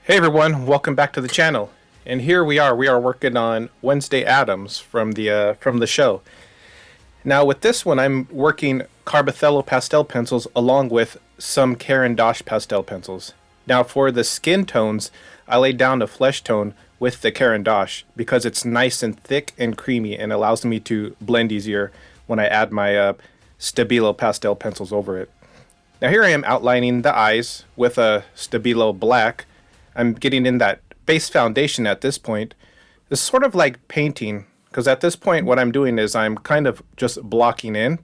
Hey everyone, welcome back to the channel. And here we are working on Wednesday Addams from the show. Now with this one I'm working Carbothello pastel pencils along with some Caran d'Ache pastel pencils. Now for the skin tones, I laid down the flesh tone with the Caran d'Ache because it's nice and thick and creamy and allows me to blend easier when I add my Stabilo pastel pencils over it. Now here I am outlining the eyes with a Stabilo black. I'm getting in that base foundation at this point. It's sort of like painting, because at this point what I'm doing is I'm kind of just blocking in.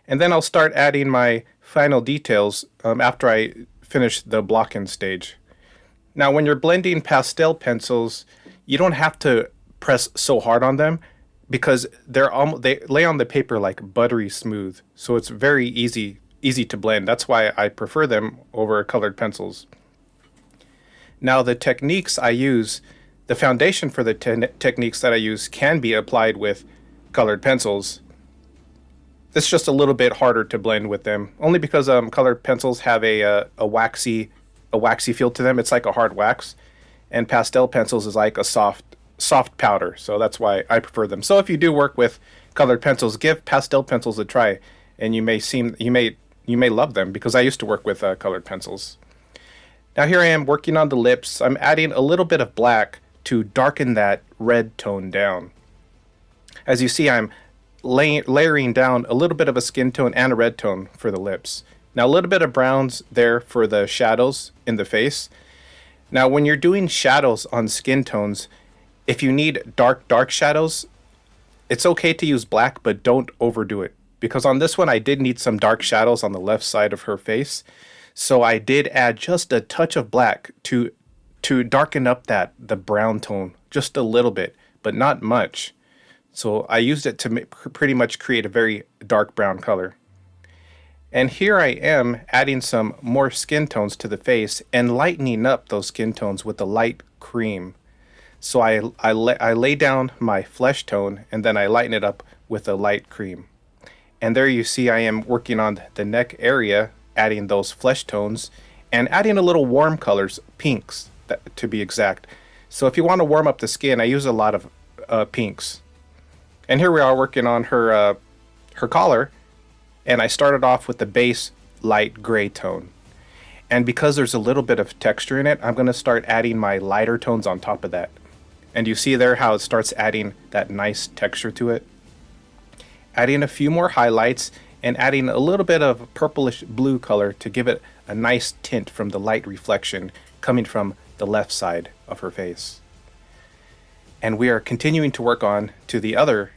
And then I'll start adding my final details after I finish the block-in stage. Now when you're blending pastel pencils, you don't have to press so hard on them because they lay on the paper like buttery smooth. So it's very easy to blend. That's why I prefer them over colored pencils. Now the techniques I use, the foundation for the techniques that I use can be applied with colored pencils. It's just a little bit harder to blend with them, only because colored pencils have a waxy feel to them. It's like a hard wax, and pastel pencils is like a soft powder. So that's why I prefer them. So if you do work with colored pencils, give pastel pencils a try, and you may love them, because I used to work with colored pencils. Now here I am working on the lips. I'm adding a little bit of black to darken that red tone down. As you see, I'm layering down a little bit of a skin tone and a red tone for the lips. Now a little bit of browns there for the shadows in the face. Now when you're doing shadows on skin tones, if you need dark shadows, it's okay to use black, but don't overdo it. Because on this one I did need some dark shadows on the left side of her face. So I did add just a touch of black to darken up the brown tone just a little bit, but not much. So I used it to pretty much create a very dark brown color. And here I am adding some more skin tones to the face and lightening up those skin tones with the light cream. So I lay down my flesh tone and then I lighten it up with a light cream. And there you see I am working on the neck area, adding those flesh tones and adding a little warm colors, pinks to be exact. So if you want to warm up the skin, I use a lot of pinks. And here we are working on her collar, and I started off with the base light gray tone. And because there's a little bit of texture in it, I'm going to start adding my lighter tones on top of that. And you see there how it starts adding that nice texture to it. Adding a few more highlights and adding a little bit of purplish blue color to give it a nice tint from the light reflection coming from the left side of her face. And we are continuing to work on to the other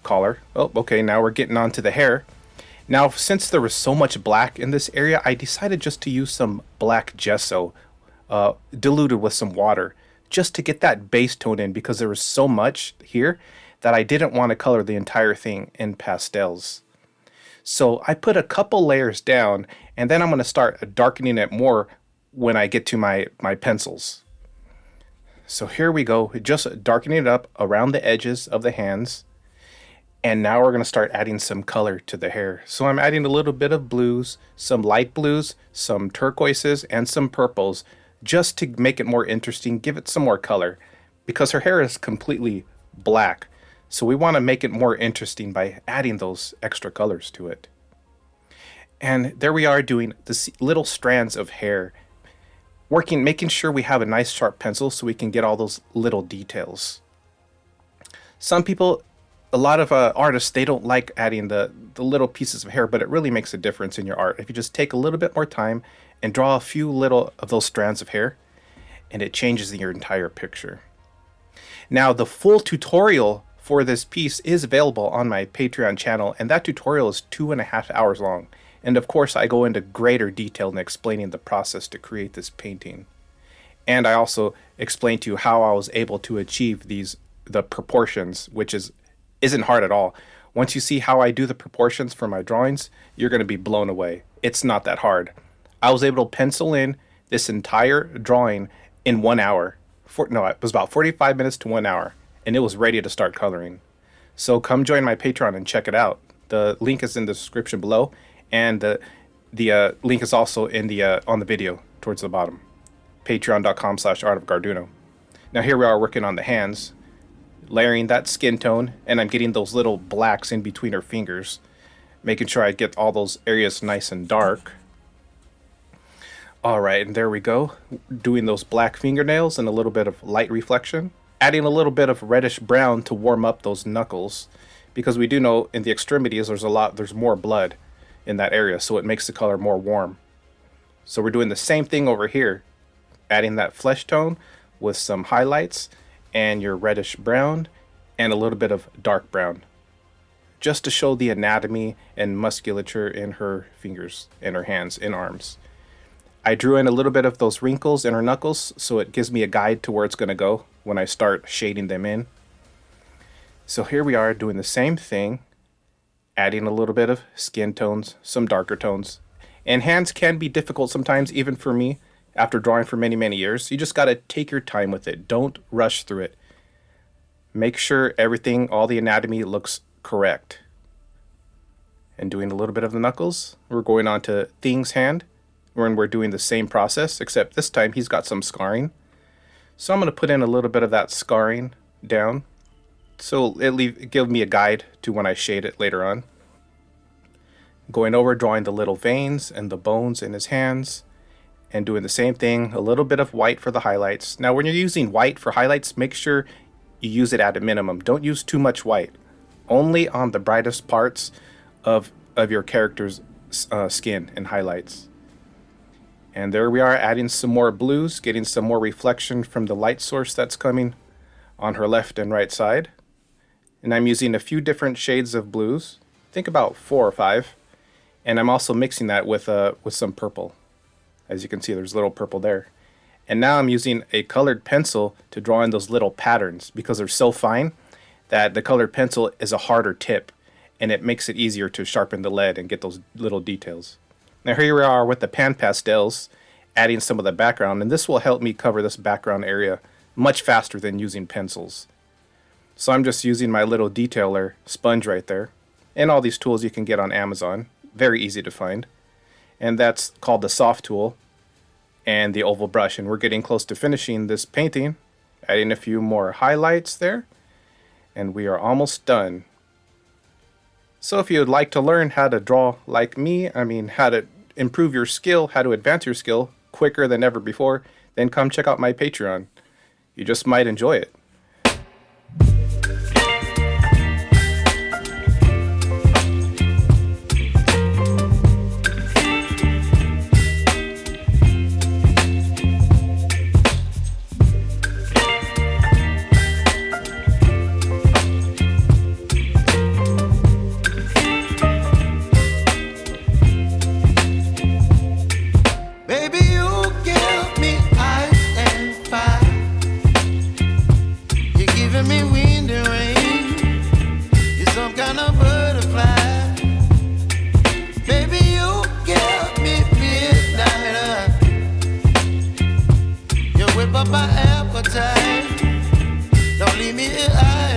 collar. Oh, okay, now we're getting on to the hair. Now, since there was so much black in this area, I decided just to use some black gesso diluted with some water just to get that base tone in, because there was so much here that I didn't want to color the entire thing in pastels. So I put a couple layers down, and then I'm going to start darkening it more when I get to my pencils. So here we go, just darkening it up around the edges of the hands. And now we're going to start adding some color to the hair. So I'm adding a little bit of blues, some light blues, some turquoises, and some purples, just to make it more interesting, give it some more color, because her hair is completely black. So we want to make it more interesting by adding those extra colors to it. And there we are doing the little strands of hair, making sure we have a nice sharp pencil so we can get all those little details. Some people, a lot of artists, they don't like adding the little pieces of hair, but it really makes a difference in your art if you just take a little bit more time and draw a few little of those strands of hair, and it changes your entire picture. Now the full tutorial for this piece is available on my Patreon channel, and that tutorial is 2.5 hours long. And of course I go into greater detail in explaining the process to create this painting. And I also explain to you how I was able to achieve the proportions, which isn't hard at all. Once you see how I do the proportions for my drawings, you're going to be blown away. It's not that hard. I was able to pencil in this entire drawing in 1 hour. It was about 45 minutes to 1 hour. And it was ready to start coloring. So come join my Patreon and check it out. The link is in the description below, and the link is also in on the video towards the bottom. patreon.com/artofgarduno. Now here we are working on the hands, layering that skin tone, and I'm getting those little blacks in between her fingers, making sure I get all those areas nice and dark. All right, and there we go, doing those black fingernails and a little bit of light reflection. Adding a little bit of reddish brown to warm up those knuckles, because we do know in the extremities there's more blood in that area, so it makes the color more warm. So we're doing the same thing over here, adding that flesh tone with some highlights and your reddish brown and a little bit of dark brown, just to show the anatomy and musculature in her fingers, in her hands, in arms. I drew in a little bit of those wrinkles in her knuckles, so it gives me a guide to where it's going to go when I start shading them in. So here we are doing the same thing, adding a little bit of skin tones, some darker tones. And hands can be difficult sometimes, even for me, after drawing for many, many years. You just got to take your time with it. Don't rush through it. Make sure everything, all the anatomy looks correct. And doing a little bit of the knuckles, we're going on to Thing's hand, when we're doing the same process, except this time he's got some scarring. So I'm going to put in a little bit of that scarring down, so it give me a guide to when I shade it later on. Going over, drawing the little veins and the bones in his hands, and doing the same thing, a little bit of white for the highlights. Now when you're using white for highlights, make sure you use it at a minimum. Don't use too much white. Only on the brightest parts of your character's skin and highlights. And there we are, adding some more blues, getting some more reflection from the light source that's coming on her left and right side. And I'm using a few different shades of blues, I think about 4 or 5. And I'm also mixing that with some purple. As you can see, there's a little purple there. And now I'm using a colored pencil to draw in those little patterns, because they're so fine that the colored pencil is a harder tip, and it makes it easier to sharpen the lead and get those little details. Now here we are with the pan pastels, adding some of the background, and this will help me cover this background area much faster than using pencils. So I'm just using my little detailer sponge right there, and all these tools you can get on Amazon, very easy to find. And that's called the soft tool and the oval brush, and we're getting close to finishing this painting, adding a few more highlights there, and we are almost done. So if you would like to learn how to draw like me, how to improve your skill, how to advance your skill quicker than ever before, then come check out my Patreon. You just might enjoy it. My appetite, don't leave me here.